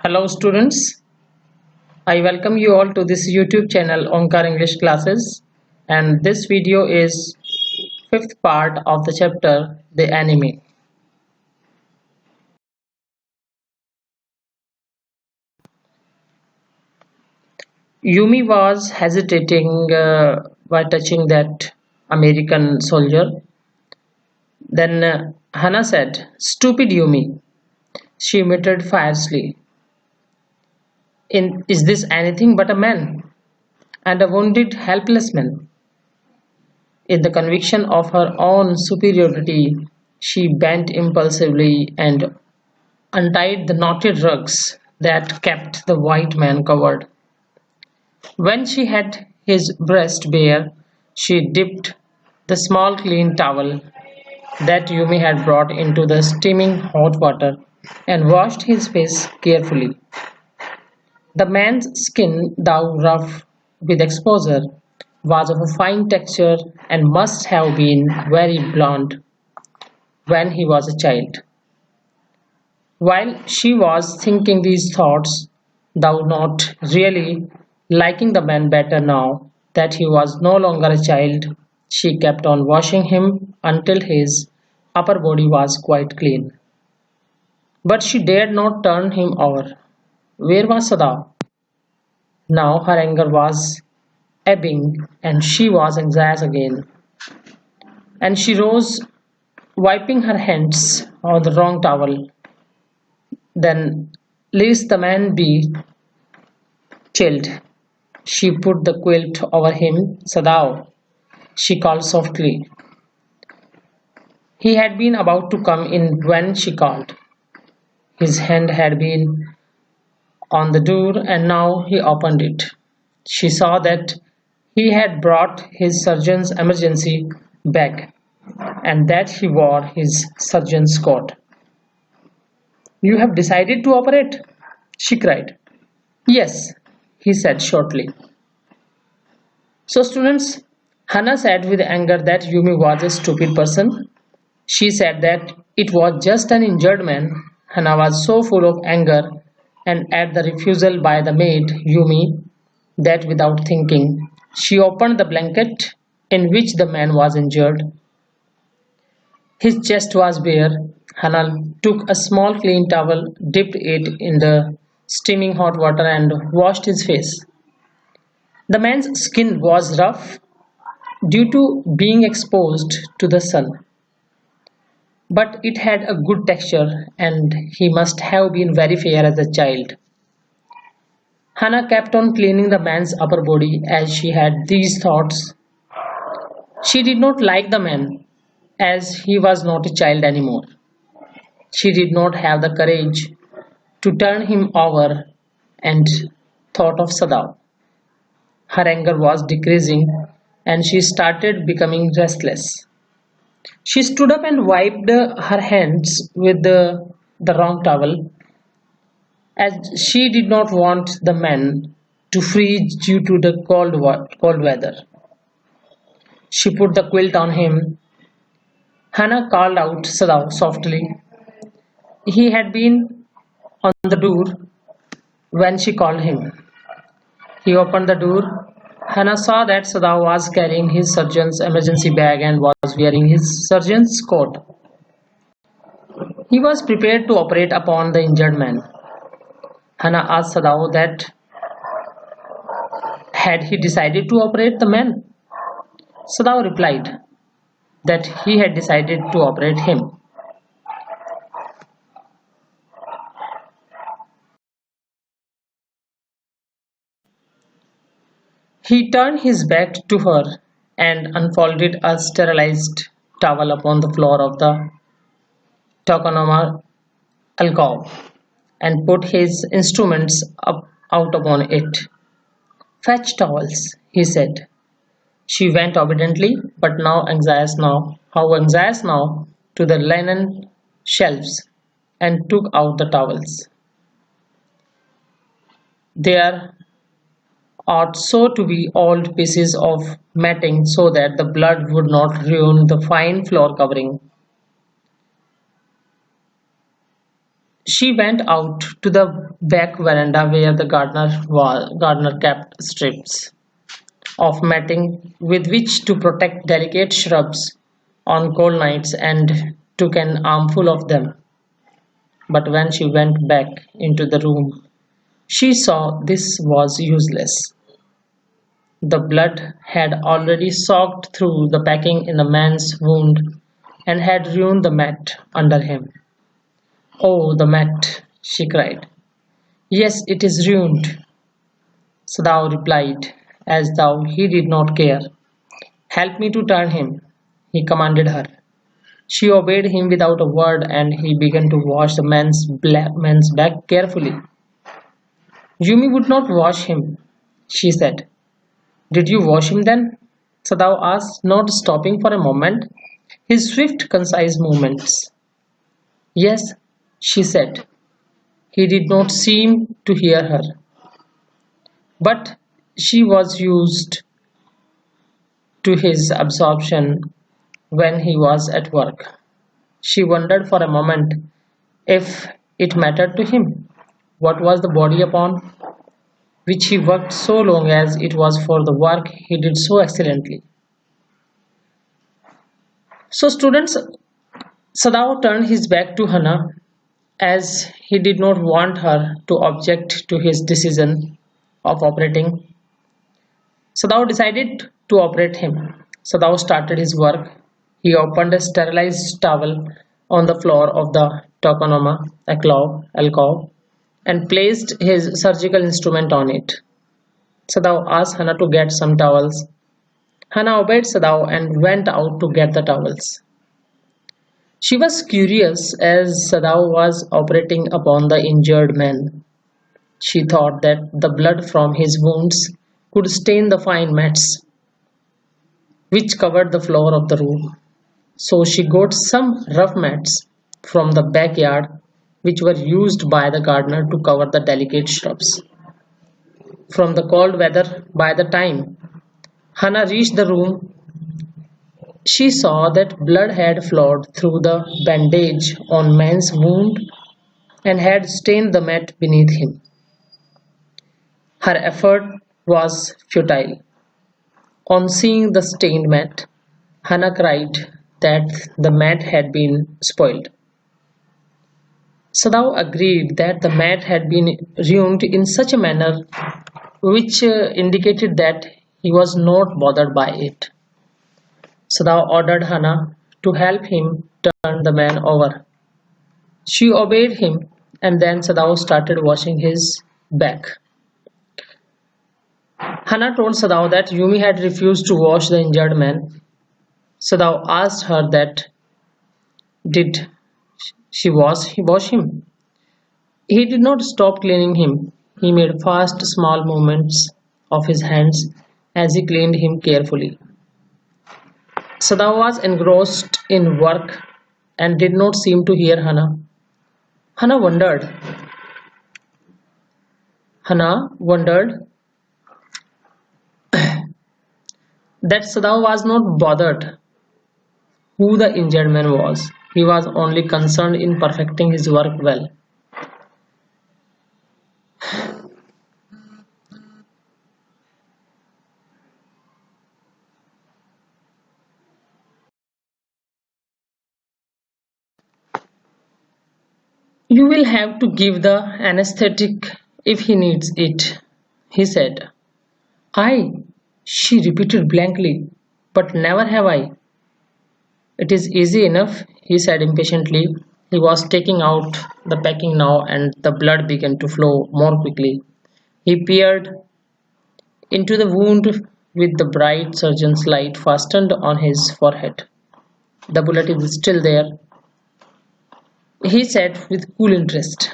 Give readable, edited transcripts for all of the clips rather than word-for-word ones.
Hello students, I welcome you all to this YouTube channel Onkar English Classes, and this video is fifth part of the chapter The Enemy. Yumi was hesitating by touching that American soldier. Then Hannah said, "Stupid Yumi." She muttered fiercely, Is this anything but a man? And a wounded, helpless man. In the conviction of her own superiority, she bent impulsively and untied the knotted rugs that kept the white man covered. When she had his breast bare, she dipped the small clean towel that Yumi had brought into the steaming hot water and washed his face carefully. The man's skin, though rough with exposure, was of a fine texture and must have been very blond when he was a child. While she was thinking these thoughts, though not really liking the man better now that he was no longer a child, she kept on washing him until his upper body was quite clean. But she dared not turn him over. Where was Sada? Now her anger was ebbing and she was anxious again. And she rose, wiping her hands on the wrong towel. Then, lest the man be chilled, she put the quilt over him. Sadao, she called softly. He had been about to come in when she called. His hand had been on the door and now he opened it. She saw that he had brought his surgeon's emergency bag and that he wore his surgeon's coat. You have decided to operate? She cried. Yes, he said shortly. So, students, Hannah said with anger that Yumi was a stupid person. She said that it was just an injured man. Hannah was so full of anger and at the refusal by the maid, Yumi, that without thinking, she opened the blanket in which the man was injured. His chest was bare. Hannah took a small clean towel, dipped it in the steaming hot water, and washed his face. The man's skin was rough due to being exposed to the sun, but it had a good texture and he must have been very fair as a child. Hannah kept on cleaning the man's upper body as she had these thoughts. She did not like the man as he was not a child anymore. She did not have the courage to turn him over and thought of Sadao. Her anger was decreasing and she started becoming restless. She stood up and wiped her hands with the wrong towel as she did not want the man to freeze due to the cold weather. She put the quilt on him. Hannah called out Sadao softly. He had been on the door when she called him. He opened the door. Hannah saw that Sadao was carrying his surgeon's emergency bag and was wearing his surgeon's coat. He was prepared to operate upon the injured man. Hannah asked Sadao that had he decided to operate the man. Sadao replied that he had decided to operate him. He turned his back to her and unfolded a sterilized towel upon the floor of the Tokonoma alcove and put his instruments out upon it. Fetch towels, he said. She went obediently, but how anxious now, to the linen shelves and took out the towels. There ought so to be old pieces of matting so that the blood would not ruin the fine floor covering. She went out to the back veranda where the gardener kept strips of matting with which to protect delicate shrubs on cold nights and took an armful of them. But when she went back into the room, she saw this was useless. The blood had already soaked through the packing in the man's wound and had ruined the mat under him. "Oh, the mat!" she cried. "Yes, it is ruined," Sadao replied, as though he did not care. "Help me to turn him," he commanded her. She obeyed him without a word, and he began to wash the man's back carefully. "Yumi would not wash him," she said. "Did you wash him then?" Sadao asked, not stopping for a moment, his swift, concise movements. "Yes," she said. He did not seem to hear her, but she was used to his absorption when he was at work. She wondered for a moment if it mattered to him. What was the body upon which he worked so long as it was for the work he did so excellently? So, students, Sadao turned his back to Hannah as he did not want her to object to his decision of operating. Sadao decided to operate him. Sadao started his work. He opened a sterilized towel on the floor of the tokonoma alcove and placed his surgical instrument on it. Sadao asked Hannah to get some towels. Hannah obeyed Sadao and went out to get the towels. She was curious as Sadao was operating upon the injured man. She thought that the blood from his wounds could stain the fine mats which covered the floor of the room. So she got some rough mats from the backyard which were used by the gardener to cover the delicate shrubs. From the cold weather, by the time Hannah reached the room, she saw that blood had flowed through the bandage on man's wound and had stained the mat beneath him. Her effort was futile. On seeing the stained mat, Hannah cried that the mat had been spoiled. Sadao agreed that the mat had been ruined in such a manner which indicated that he was not bothered by it. Sadao ordered Hannah to help him turn the man over. She obeyed him, and then Sadao started washing his back. Hannah told Sadao that Yumi had refused to wash the injured man. Sadao asked her that did she wash him. He did not stop cleaning him. He made fast, small movements of his hands as he cleaned him carefully. Sadao was engrossed in work and did not seem to hear Hannah. Hannah wondered that Sadao was not bothered who the injured man was. He was only concerned in perfecting his work well. "You will have to give the anesthetic if he needs it," he said. "I," she repeated blankly, "but never have I." "It is easy enough," he said impatiently. He was taking out the packing now and the blood began to flow more quickly. He peered into the wound with the bright surgeon's light fastened on his forehead. "The bullet is still there," he said with cool interest.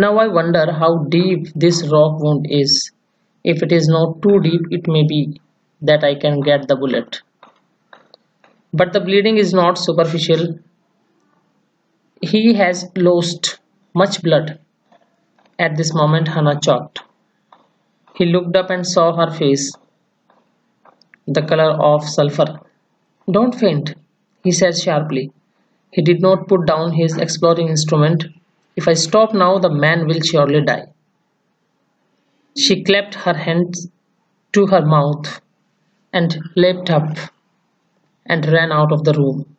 "Now I wonder how deep this rock wound is. If it is not too deep, it may be that I can get the bullet. But the bleeding is not superficial. He has lost much blood." At this moment Hannah choked. He looked up and saw her face, the color of sulfur. "Don't faint," he said sharply. He did not put down his exploring instrument. If I stop now, the man will surely die. She clapped her hands to her mouth and leapt up and ran out of the room.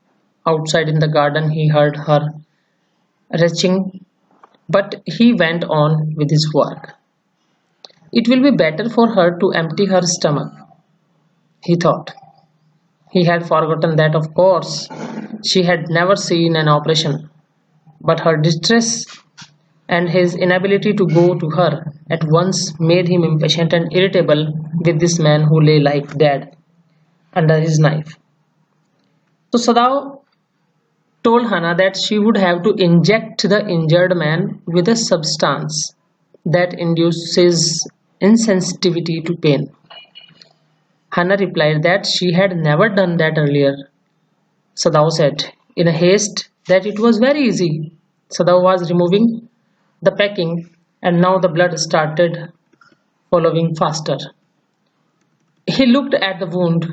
Outside in the garden, he heard her retching, but he went on with his work. It will be better for her to empty her stomach, he thought. He had forgotten that, of course, she had never seen an operation, but her distress and his inability to go to her at once made him impatient and irritable with this man who lay like dead under his knife. So Sadao told Hannah that she would have to inject the injured man with a substance that induces insensitivity to pain. Hannah replied that she had never done that earlier. Sadao said in a haste that it was very easy. Sadao was removing the packing and now the blood started following faster. He looked at the wound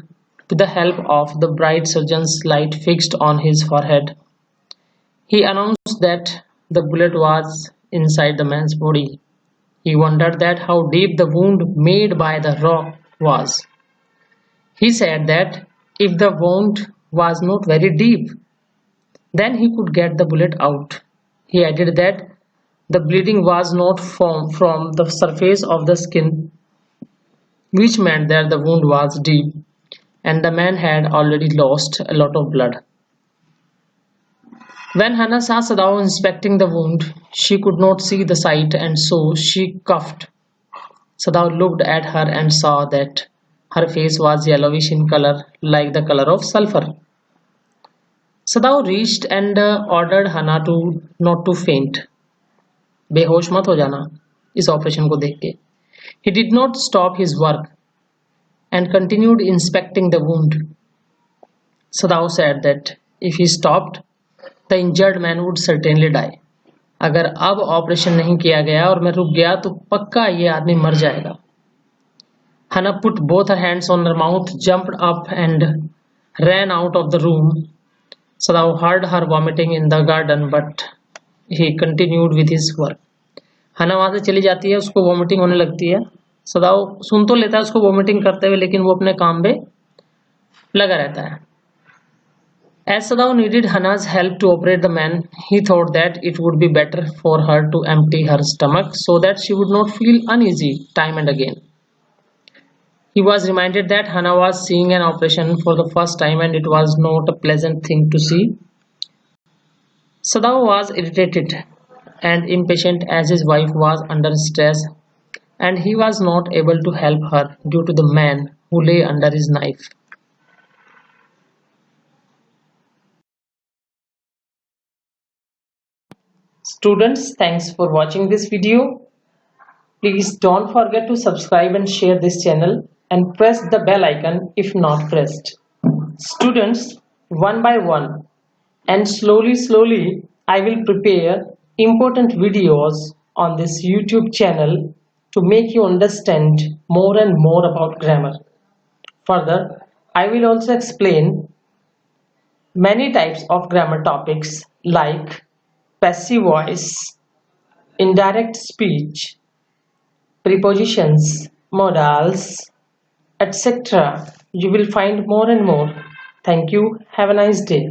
with the help of the bright surgeon's light fixed on his forehead. He announced that the bullet was inside the man's body. He wondered that how deep the wound made by the rock was. He said that if the wound was not very deep, then he could get the bullet out. He added that the bleeding was not from the surface of the skin, which meant that the wound was deep and the man had already lost a lot of blood. When Hannah saw Sadao inspecting the wound, she could not see the sight and so she coughed. Sadao looked at her and saw that her face was yellowish in color, like the color of sulfur. Sadao reached and ordered Hannah to not to faint. बेहोश मत हो जाना इस operation को देख के. He did not stop his work and continued inspecting the wound. Sadao said that if he stopped, the injured man would certainly die. अगर अब ऑपरेशन नहीं किया गया और मैं रुक गया तो पक्का ये आदमी मर जाएगा. Hannah put both her hands on her mouth, jumped up and ran out of the room. Sadao heard her vomiting in the garden, but he continued with his work. Hannah वहां से चली जाती है, उसको वॉमिटिंग होने लगती है. सदाओ सुन तो लेता है उसको वॉमिटिंग करते हुए, लेकिन वो अपने काम में लगा रहता है. As Sadao needed Hannah's help to operate the man, he thought that it would be better for her to empty her stomach so that she would not feel uneasy time and again. He was reminded that Hannah was seeing an operation for the first time and it was not a pleasant thing to see. Sadao was irritated and impatient as his wife was under stress and he was not able to help her due to the man who lay under his knife. Students, thanks for watching this video. Please don't forget to subscribe and share this channel and press the bell icon if not pressed. Students, one by one and slowly I will prepare important videos on this YouTube channel to make you understand more and more about grammar. Further, I will also explain many types of grammar topics like passive voice, indirect speech, prepositions, modals, etc. You will find more and more. Thank you. Have a nice day.